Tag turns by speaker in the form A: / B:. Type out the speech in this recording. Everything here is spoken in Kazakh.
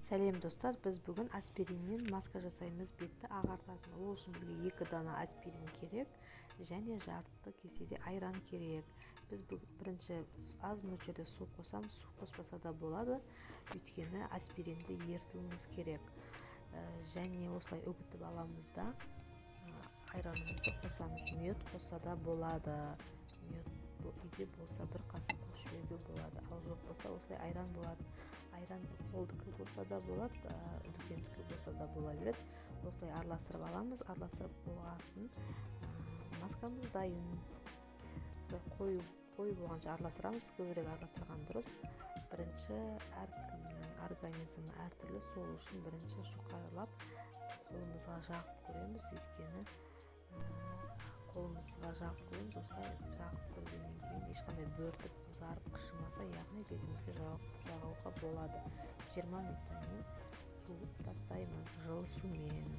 A: Сәлем достар, біз бүгін аспириннен маска жасаймыз. Бетті ағартатын. Ол үшін бізге 2 дана аспирин керек және жарты кеседе айран керек. Біз бірінші аз мөлшерде су қосамыз, су қоспаса да болады, өйткені аспиринді ертуіміз керек. Және осылай үгітіп аламыз да айранымызды қосамыз. Мед қосса да болады. Мед үйде болса бір қасық қосып жеуге болады, ал жоқ болса осылай айран болады. Айран қолдікі болса да болады, дүкендікі болса да бола береді. Осылай араластырып аламыз. Араластырып болғасын маскамыз дайын. Осылай қою болғанша араластырамыз. Көбірек араластырған дұрыс. Бірінші әркімнің организмі әртүрлі, сол үшін бірінші жұқалап қолымызға жағып көреміз, өйткені қолымызға жағып көреміз. Осылай жағып көргеннен кейін ешқандай бөртіп, қызарып, қышымаса, яғни бетімізге жағуға болады. 20 минуттан кейін жуып тастаймыз жылы сумен.